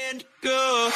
and go.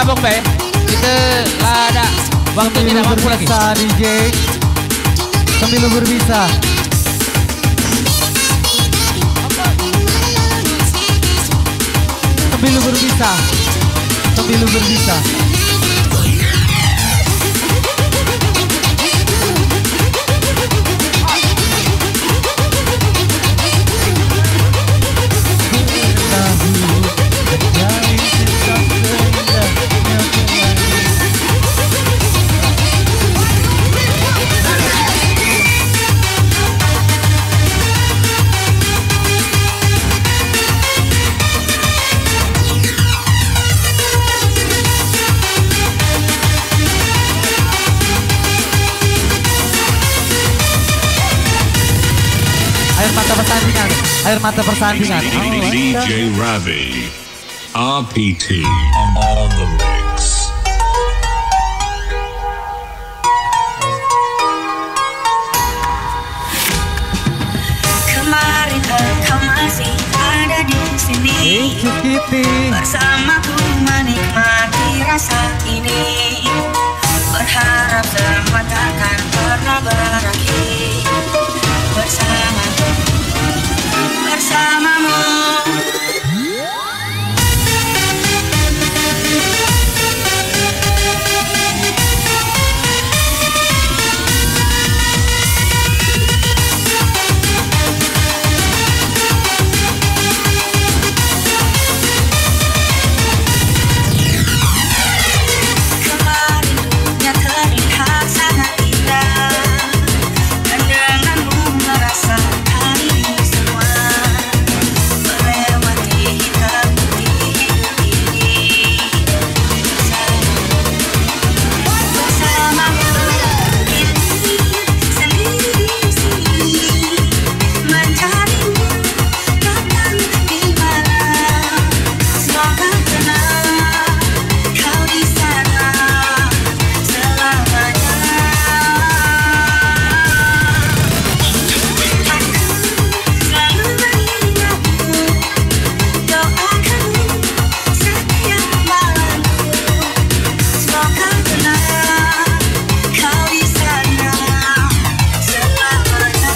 Bang Bay. Kita ada waktu tidak mampu lagi. DJ sambil berbisa. Sambil berbisa. Sambil berbisa. Air mata persandingan. DJ Ravi, RPT on the mix. Kemarin engkau masih ada di sini bersamaku menikmati rasa ini. Berharap semua takkan pernah berakhir bersamamu. Kemarin dunia terlihat sangat indah, dan denganmu merasakan ini semua. Melewati hitam putih hidup ini bersamamu, ini sendiri di sini mencarimu datang di malam. Semoga tenang kau di sana selamanya. Selalu mengingatmu, doakanmu setiap malamku. Semoga tenang kau di sana selamanya.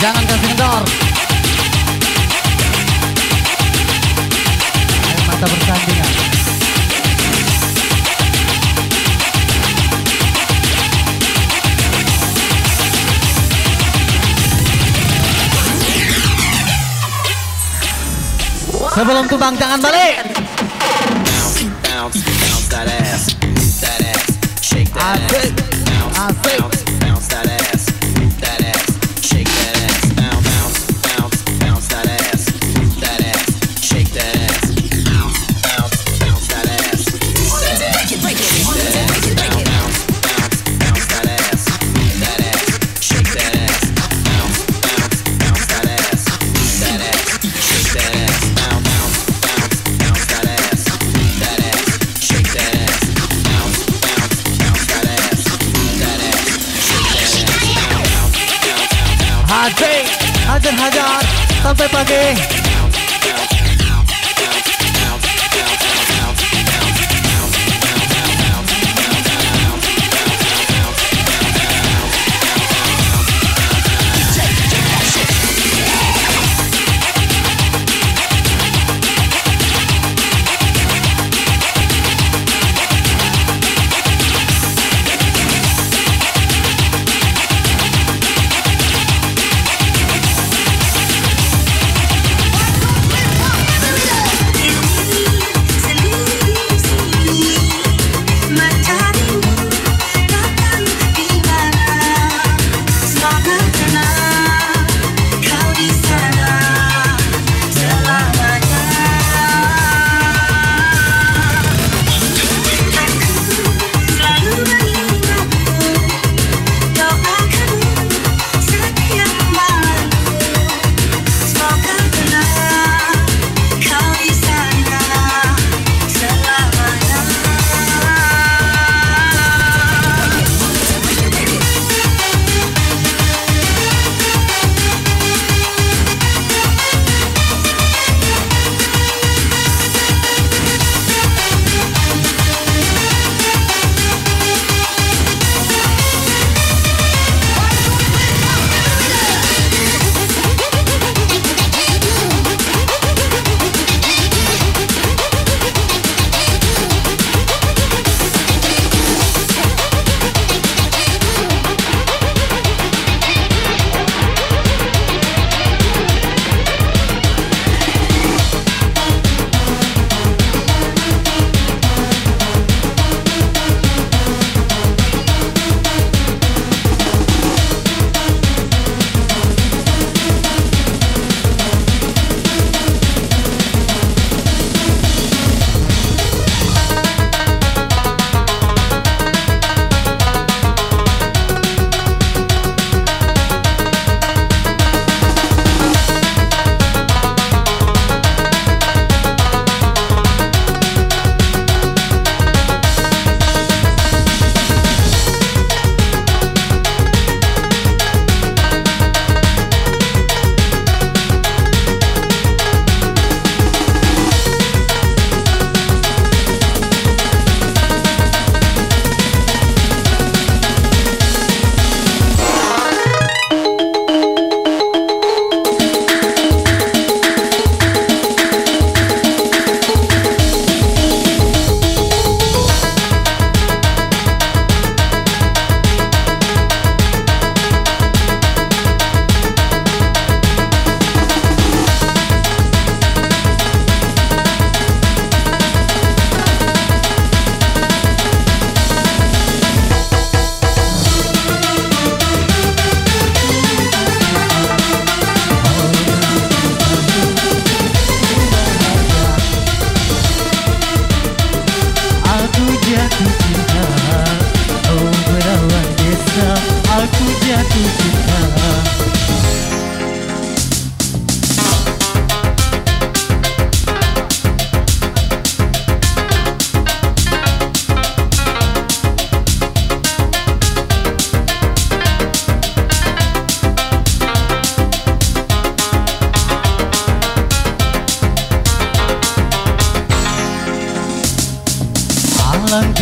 Jangan kasih kendor. Air mata persandingan. Sebelum tumbang jangan balik. Bounce that ass, shake that Asik. ass, Asik. bounce that ass, shake that ass, bounce that ass, shake that ass, bounce that ass, break it, bounce that ass, shake that ass, bounce that ass, shake that ass, bounce that ass, shake that ass, bounce that ass, shake that ass, hajar sampai pagi.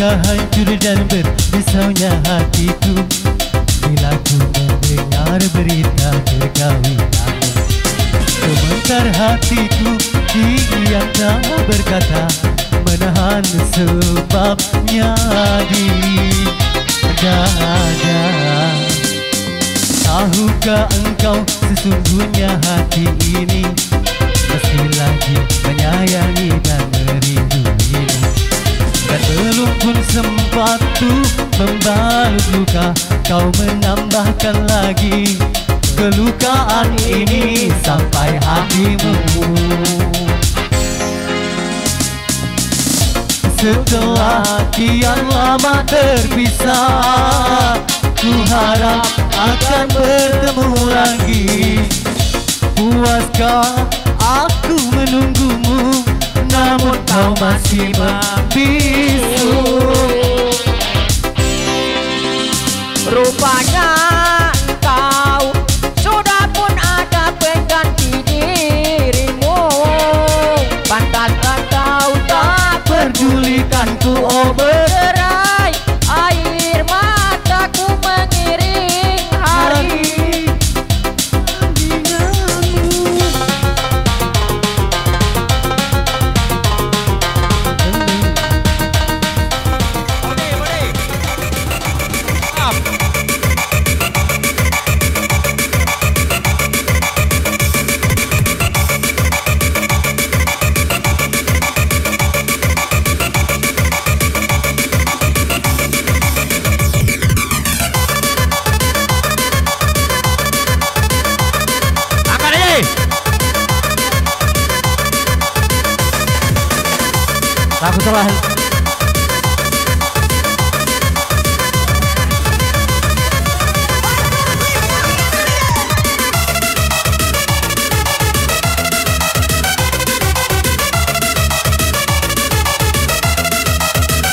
Tahukah hancur dan berrisaunya hatiku bila ku mendengar berita perkawinanmu. Sebentar hatiku diam tak berkata, menahan sebabnya di dada. Tahukah engkau sesungguhnya hati ini meski lagi menyayangi dan merinduimu, dan belum pun sempat tuh membalut luka, kau menambahkan lagi kelukaan ini sampai hatimu. Setelah kian lama terpisah, ku harap akan bertemu lagi. Puaskah aku menunggumu, namun kau masih membisu. Rupanya kau sudah pun ada pengganti dirimu. Pantaskah kau tak Pedulikanku oh berderai air mataku mengiring hari. Lagu telah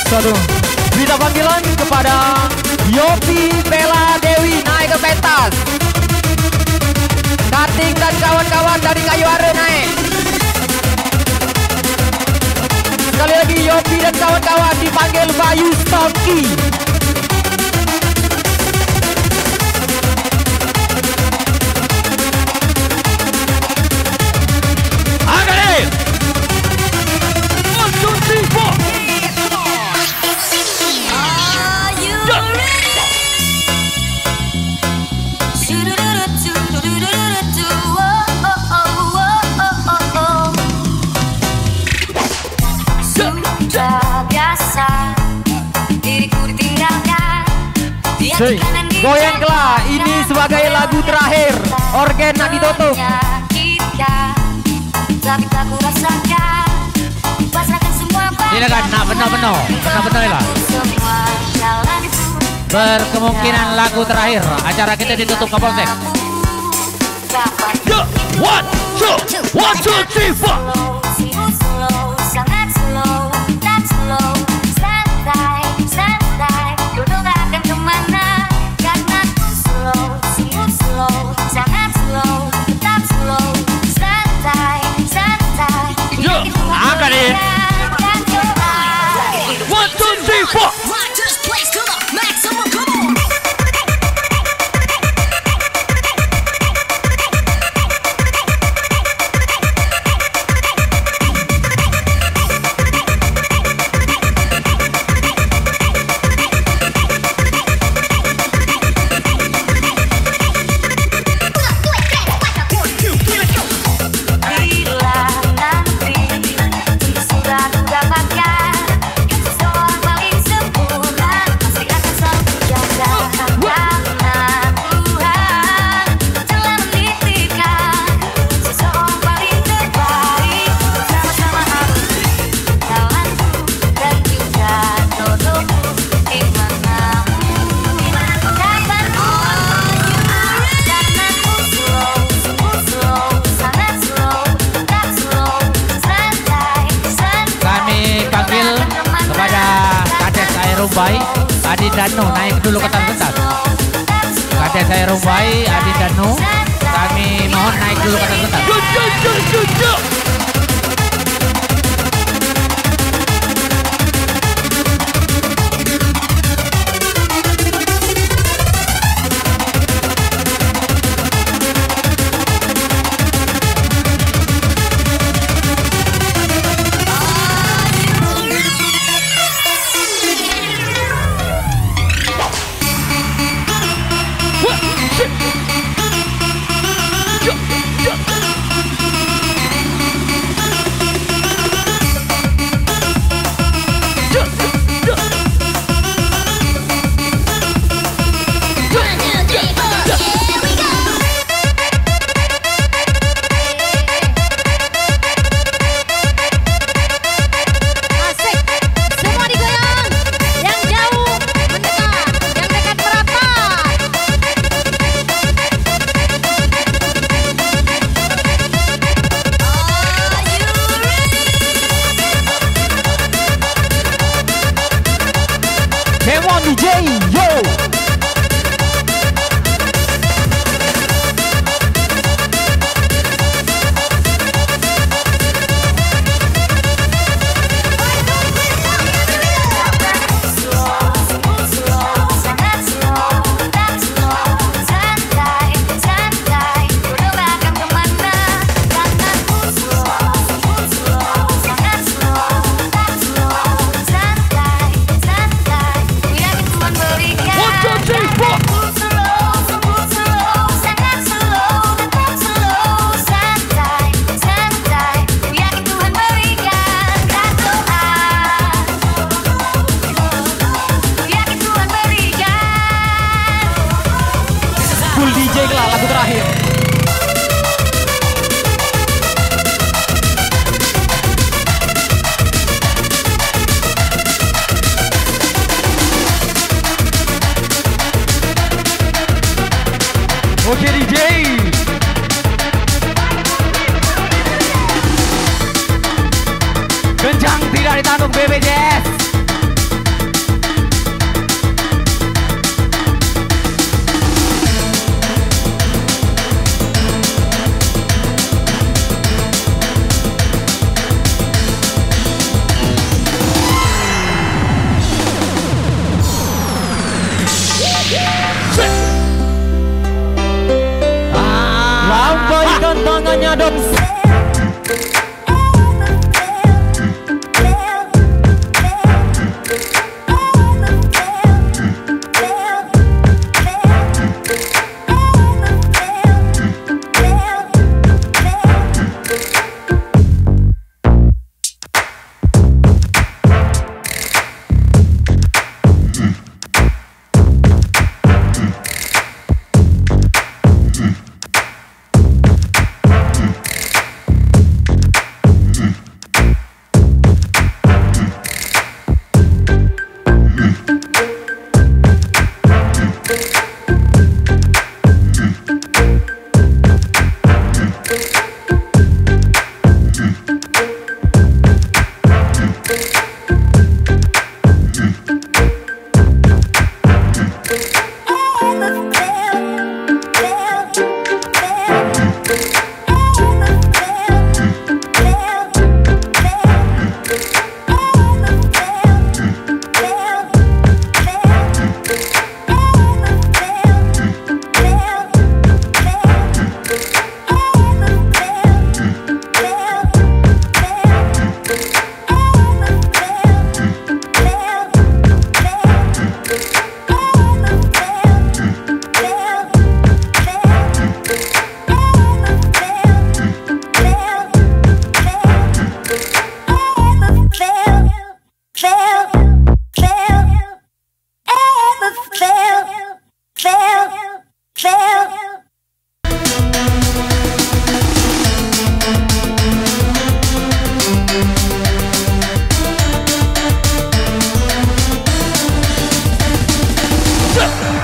Satu berita panggilan kepada Yopi Bella Dewi naik ke pentas. Kating dan kawan-kawan dari Kayu Are naik. Sekali lagi Yopi dan kawan-kawan dipanggil Bayu Stoki. Angkat. 1, 2, 3, 4. Are you ready? Shoo-doo-doo-doo-doo-doo-doo-doo-doo. Oh, oh, oh, oh, oh, oh. Sudah biasa diriku ditinggalkan. Goyanglah, ini sebagai lagu terakhir organ nak ditutup. Tapi tak ku rasakan, pasrahkan semua pada Silakan, nak benar-benar lah. semua jalan itu. Berkemungkinan lagu terakhir acara kita ditutup Kapolsek. Kapan 1, 2, 3, 4. slow, sangat slow, tak slow, santai, santai, duduk gak akan kemana, karena ku slow, sungguh slow, sangat slow, tetap slow, santai, santai. Angkat ini. 1, 2, 3, 4. Rock this place to the maximum, come on. Bila nanti tentu sudah ku dapatkan seseorang paling sempurna, pasti akan selalu jaga. Karena Tuhan telah menitipkan seseorang paling terbaik, sama-sama harus jalanku dan juga jodohku. Dimana kapanmu, karena ku slow, sungguh slow, sangat slow, tetap slow, santai, santai. Kami panggil kepada Kades Aerumbai, Adi Danu naik dulu ke pentas. Kades Aerumbai, Adi Danu, kami mohon naik dulu ke pentas. Oke DJ. Kencang tidak ditanggung BBJS. Lambaikan tangannya dong.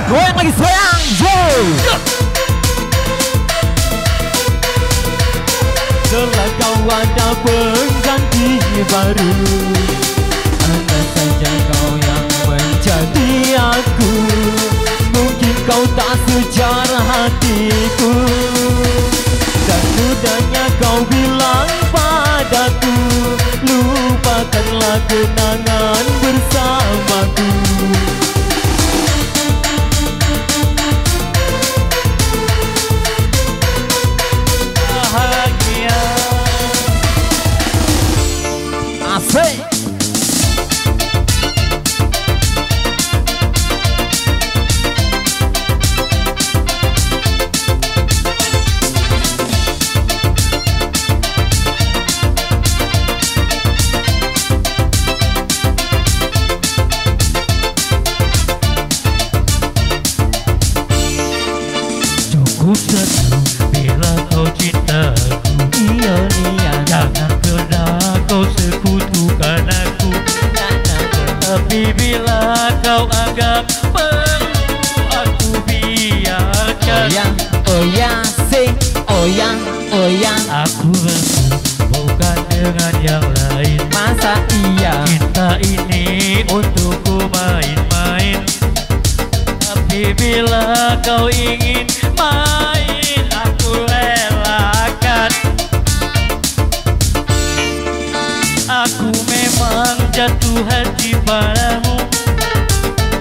Goyang lagi sayang, yo. Setelah kau ada pengganti baru, andai saja kau yang menjadi aku, mungkin kau tak sejarah hatiku. Dan mudahnya kau bilang padaku, lupakanlah kenangan bersamaku. Asik. Cukup satu bila kau cintaku, iya, jangan pernah kau sekutukan aku. Tapi bila kau anggap perlu, aku biarkan. Oh ya, aku rasa bukan dengan yang lain. Masa iya cinta ini untukku main-main. Tapi bila kau ingin main, aku relakan. Aku memang jatuh hati padamu,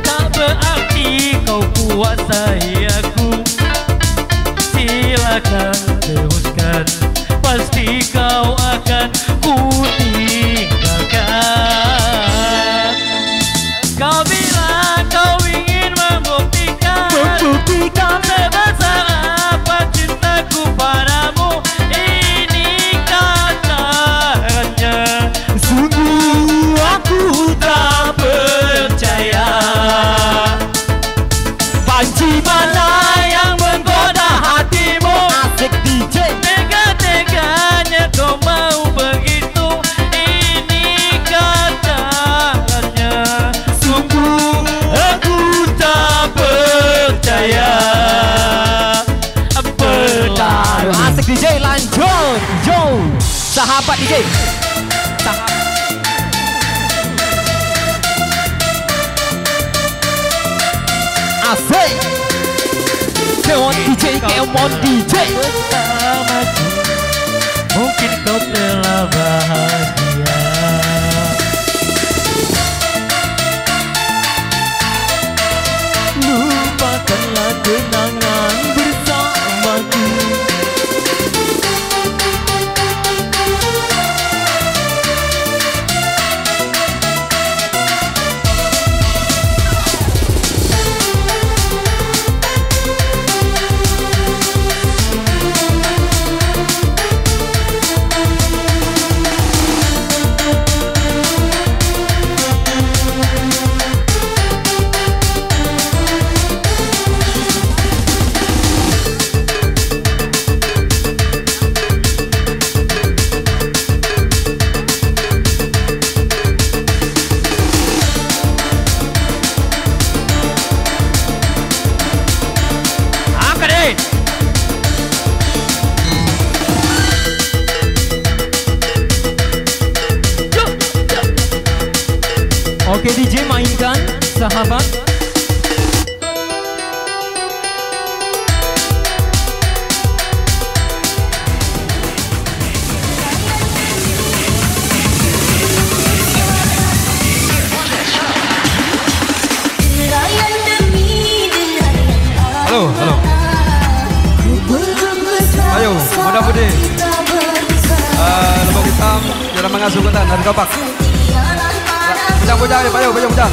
tak berarti kau kuasai aku. Silakan teruskan, pasti kau akan ku tinggalkan. Kau bilang kau ingin membuktikan sebesar apa cintaku padamu. Ini katanya, sungguh aku tak percaya. Panci mana yang menggoda hatimu? Asik DJ. Tega-teganya kau mau begitu. Ini katanya, sungguh aku tak percaya. Sahabat DJ. Asik. Come on DJ, come on DJ. Bersamaku, mungkin kau telah bahagia. Lupakanlah kenangan bersamaku. Oke DJ mainkan sahabat. Halo, halo. Ayo, muda budi. Lembok hitam, jalan mengasuh ketan, hari kapak. Bujang-bujang, ayo, bujang-bujang.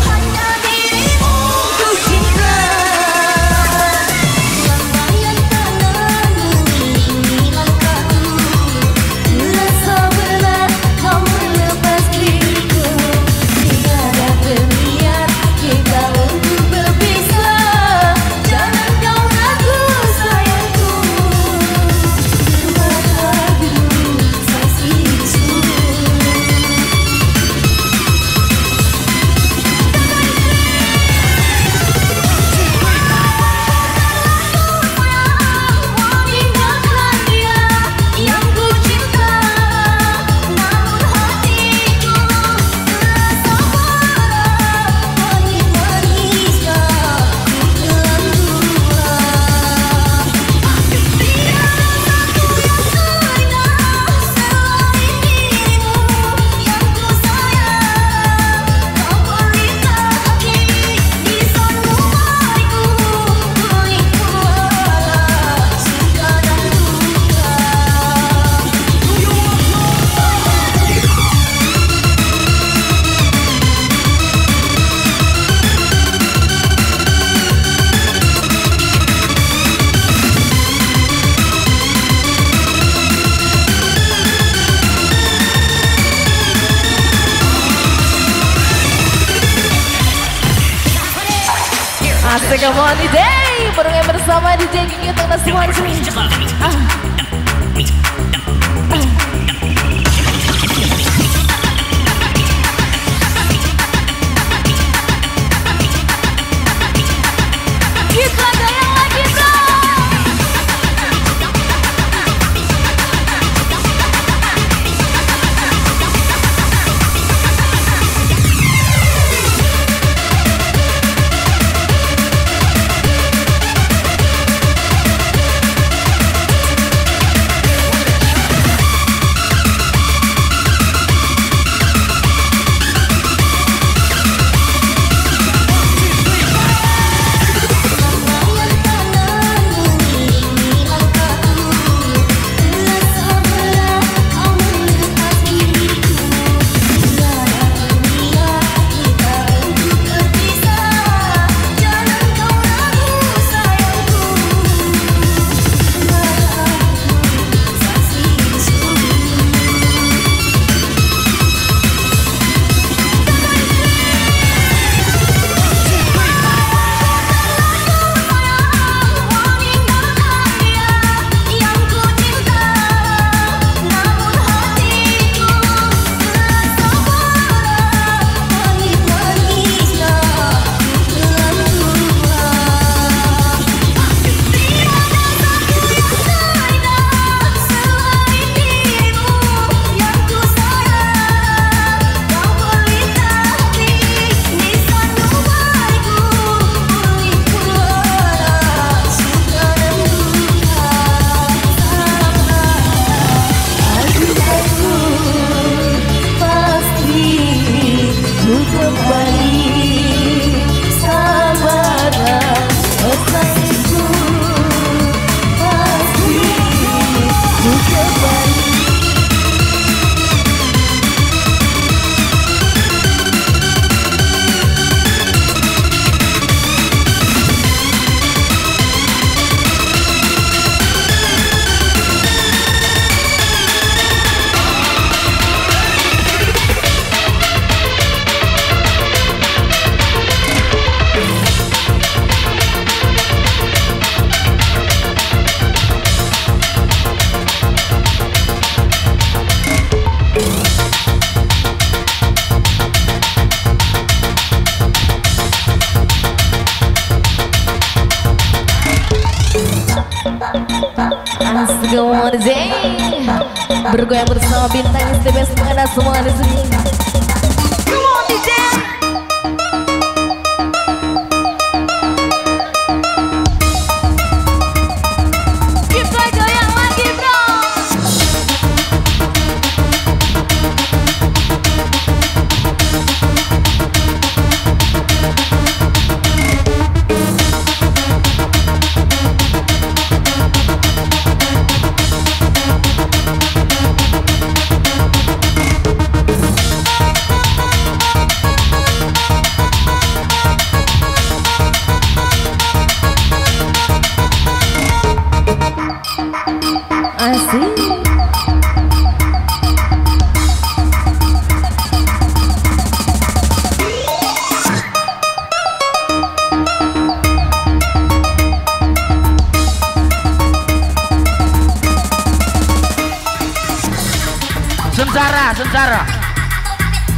Asik, come on DJ, barengan bersama DJ Gigi Tengah semua di sini. Kita goyang lagi bro. Asik one day. Bergoyang bersama bintang is the best mengenai semua di sini. Come on DJ. Kita goyang lagi bro. Asik.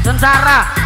Sengsara.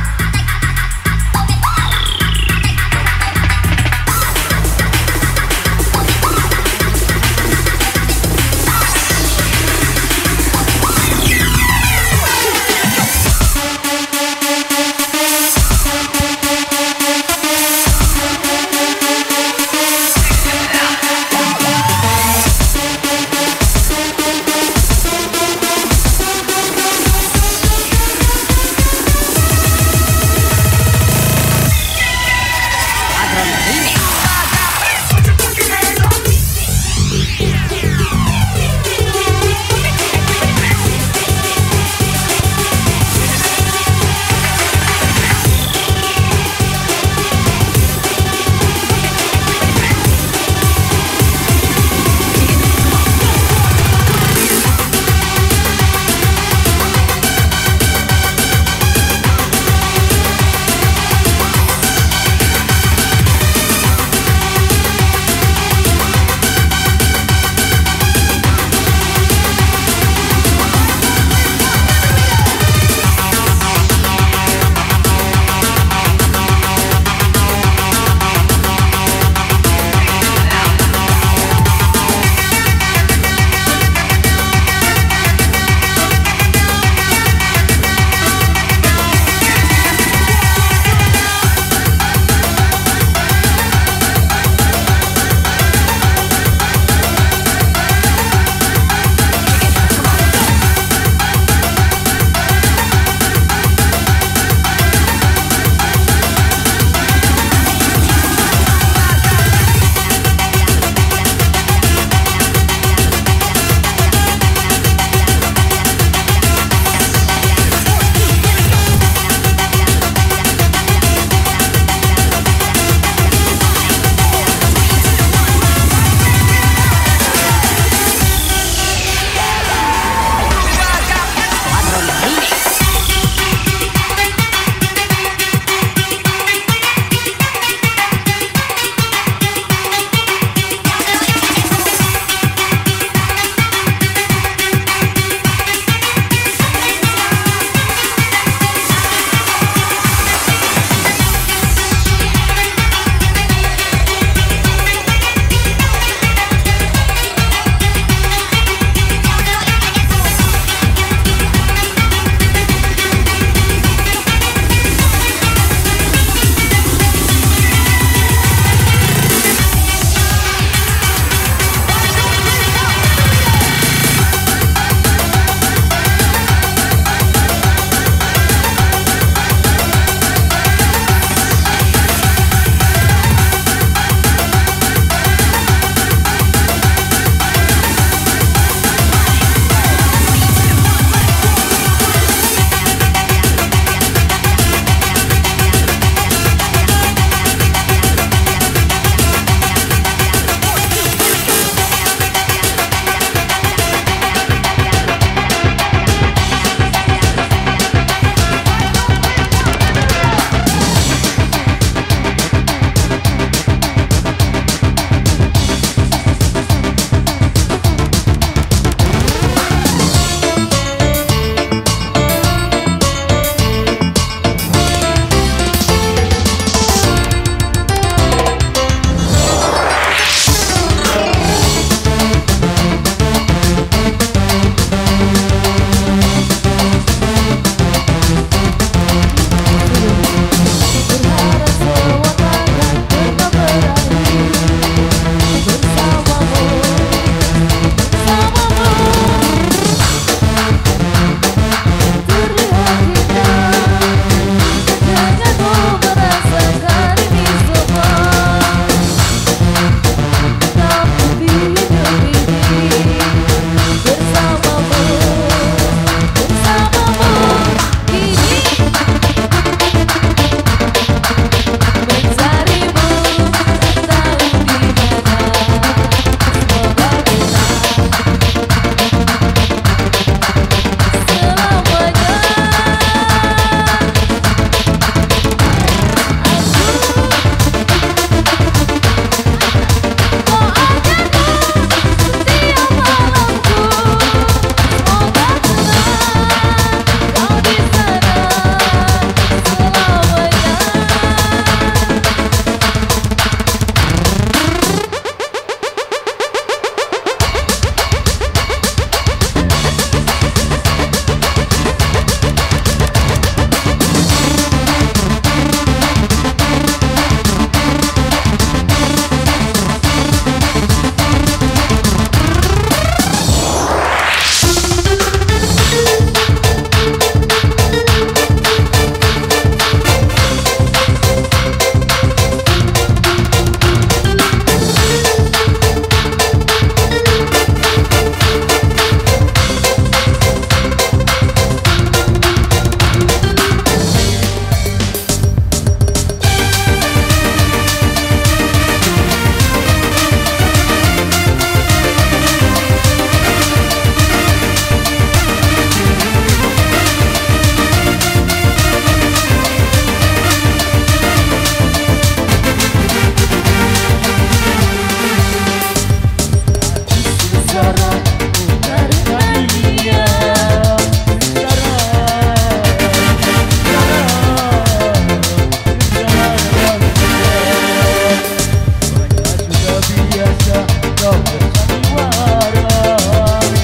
biasa kau bersandiwara,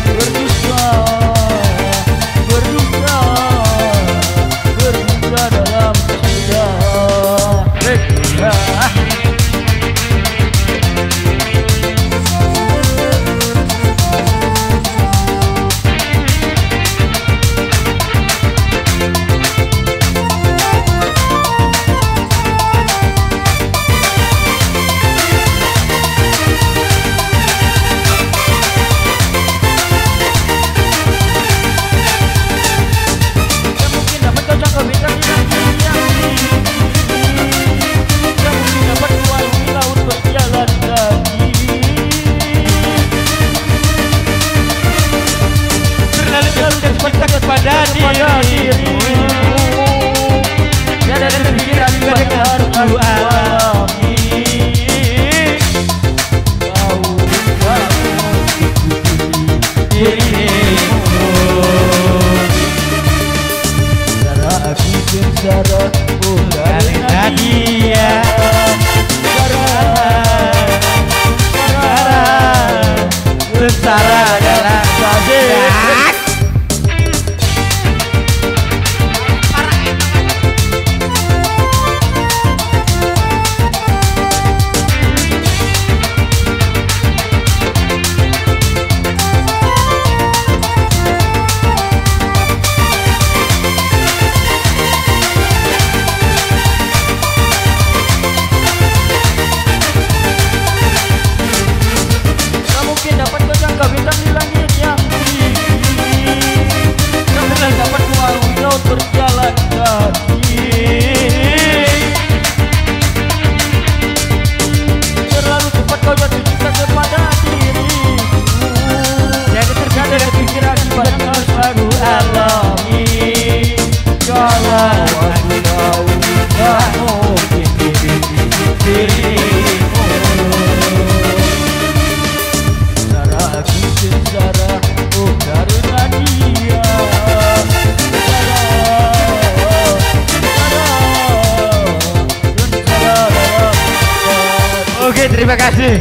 berdusta, berdusta, berdusta dalam cinta. Pada dirimu, tiada terpikiran pada aku alami. Kau dirimu, cara aku sengsara, oh karena dia. Sengsara dalam kasih. Berjalan kaki, terlalu cepat kau jatuh cinta kepada diriku. Jangan terjadi pikiran pada aku alami. Kalau aku tahu tak mungkin dirimu, cara aku sengsara, oh karena dia. Oke, terima kasih.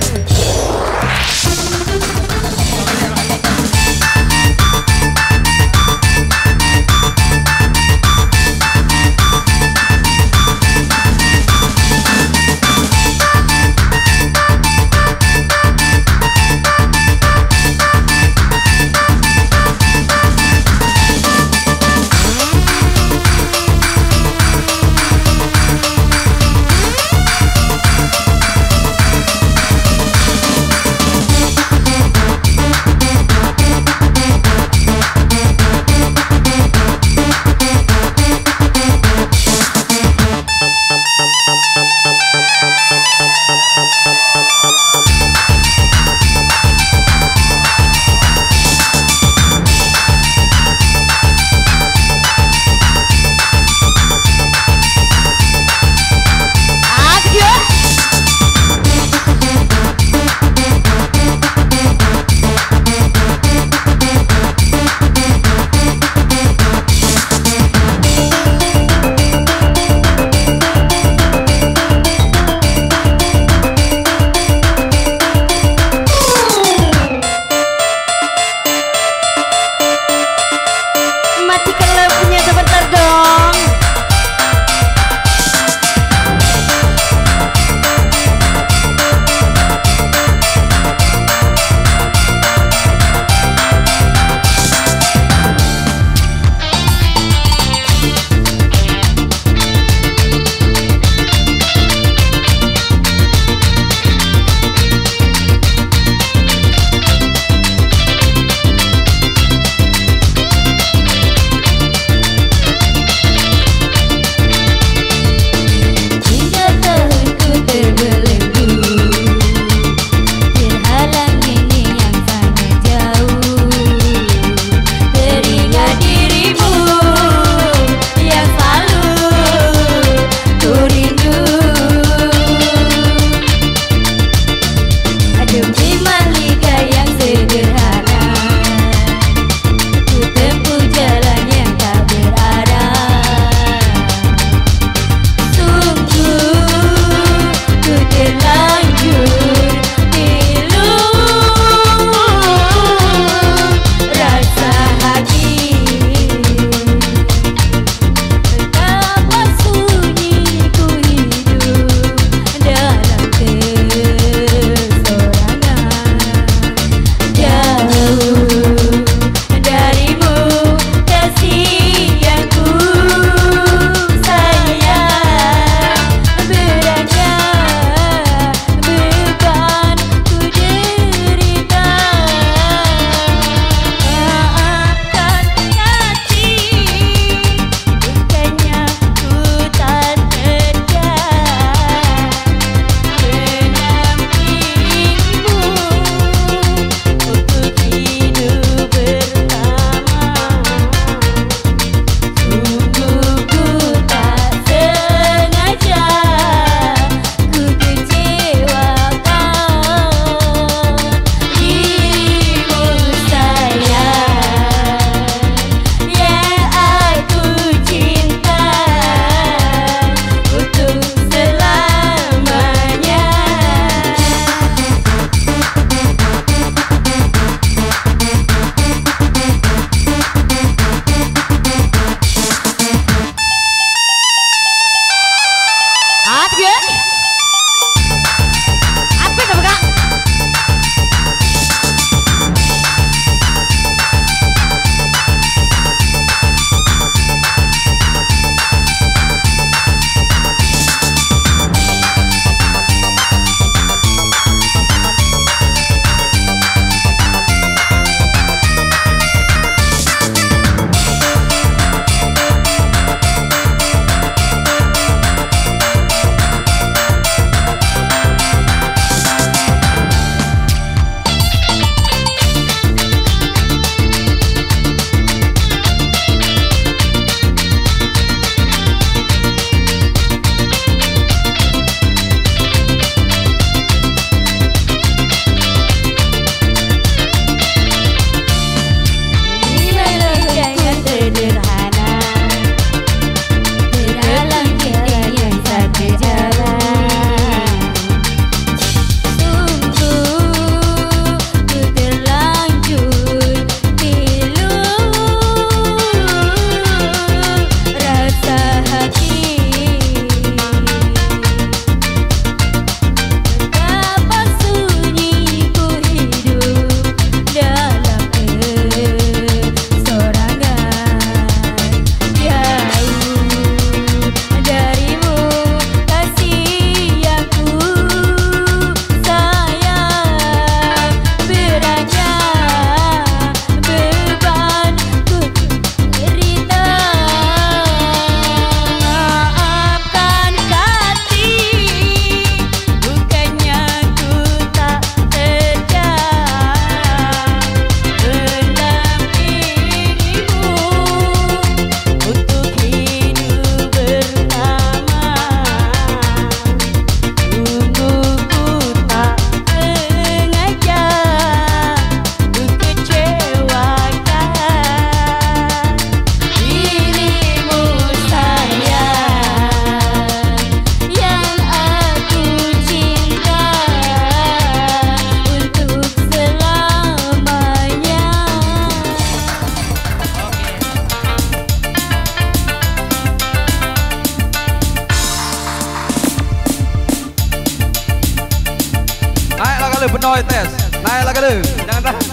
le penuh tes. Naik lah kali. Jangan tahan.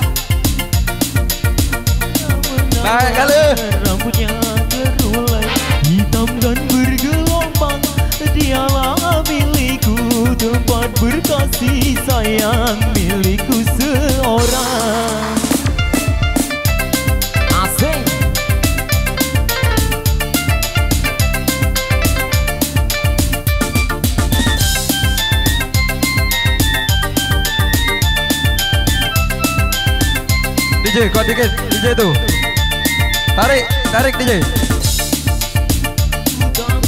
Naik kali. Rambutnya terurai hitam dan bergelombang. Dialah milikku, tempat berkasih sayang milikku seorang. Asik. DJ, kau dikit. DJ tu. Tarik DJ.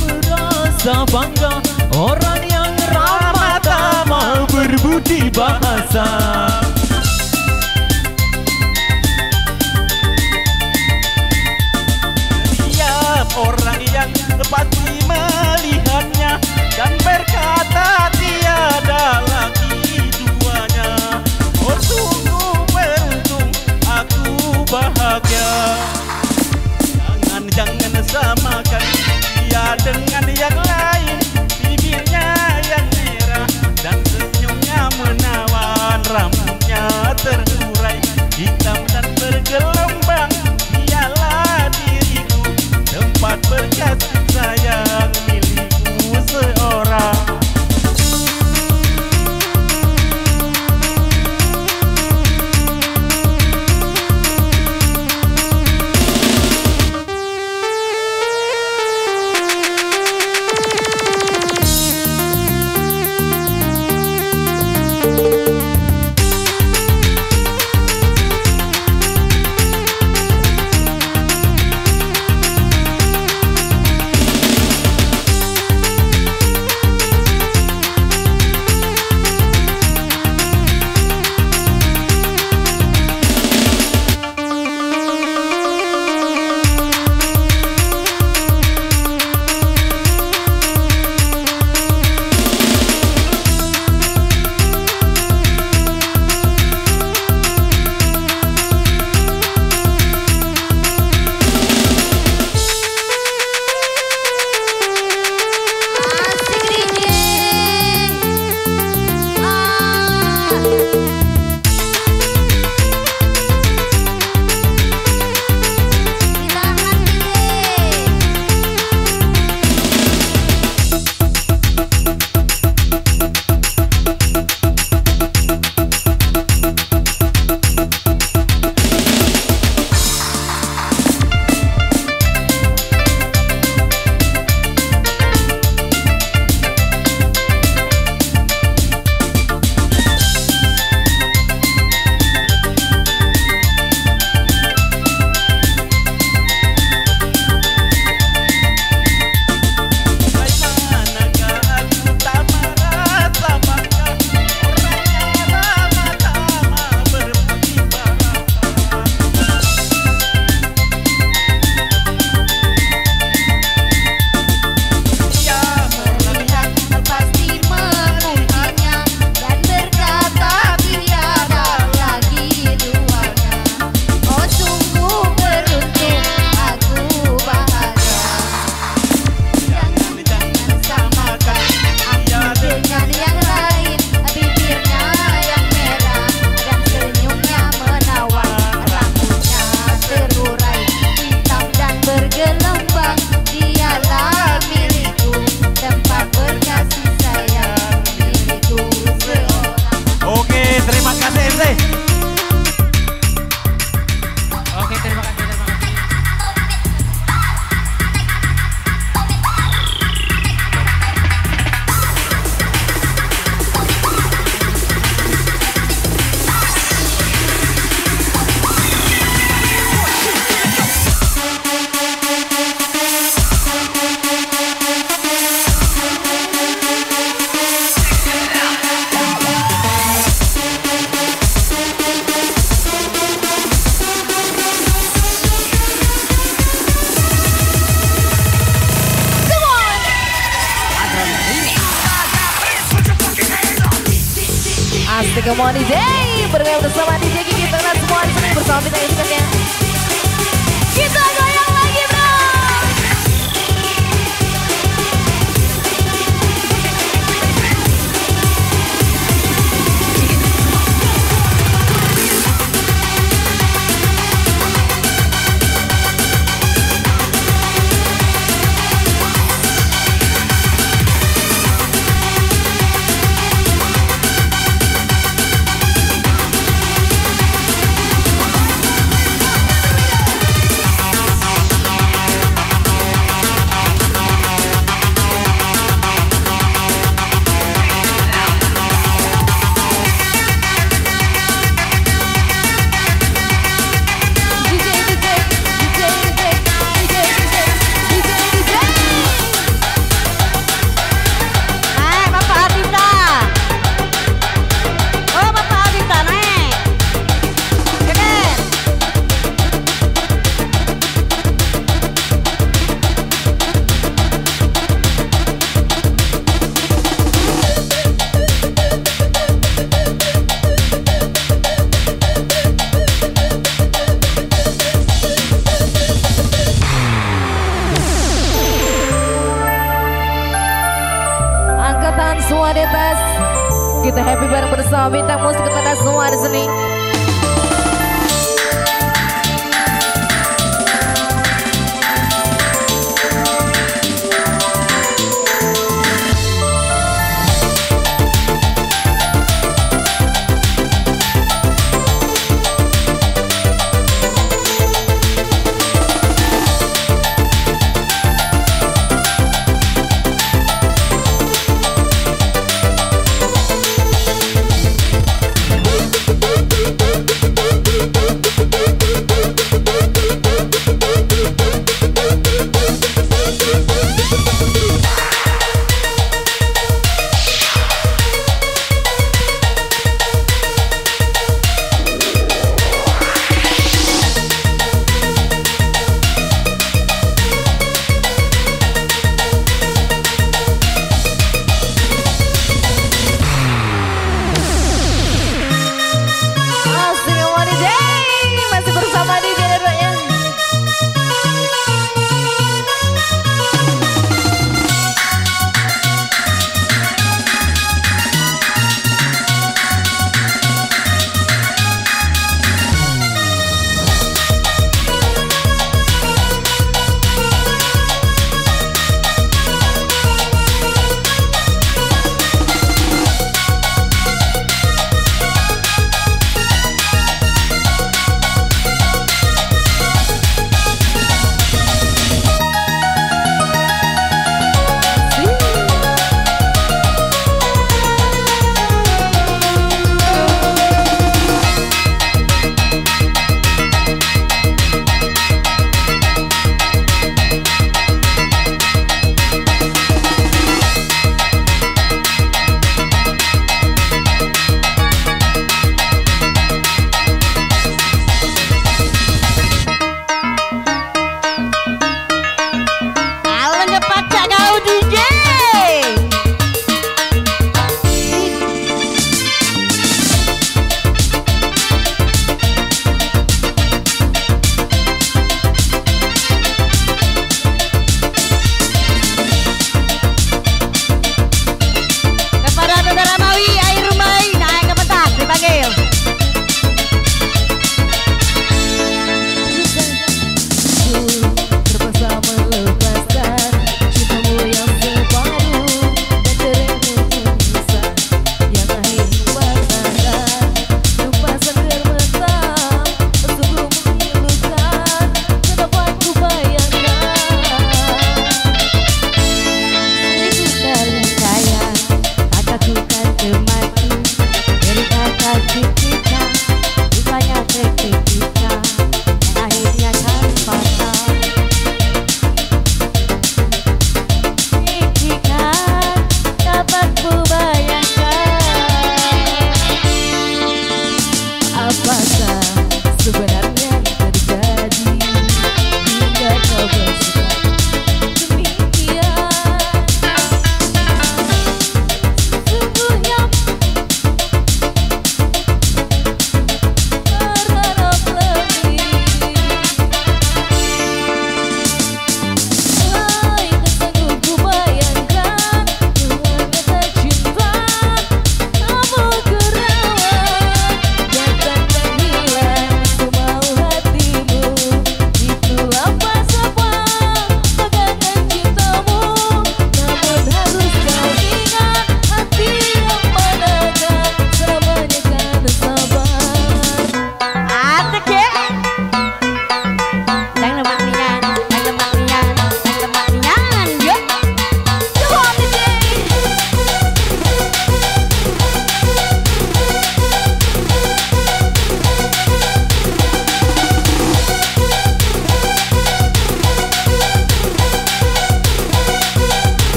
Merasa bangga orang yang ramah tamah berbudi bahasa. Setiap orang yang pasti melihatnya dan berkata tiada lagi duanya. Oh sungguh beruntung aku bahagia. Jangan samakan dia dengan yang lain. Bibirnya yang merah dan senyumnya menawan. Rambutnya terurai hitam dan bergelombang. Dialah diriku, tempat berkasih sayang milikku seorang. Asik kemauan DJ bergabung bersama DJ Kiki Tengah semua di sini bersama kita yang kita goyang lagi bro. Kita happy bareng bersama bintang musik kepada semua di sini.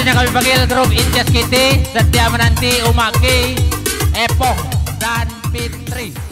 Selanjutnya kami panggil grup Inces Kitty, setia menanti Umaki, Epong dan Fitri.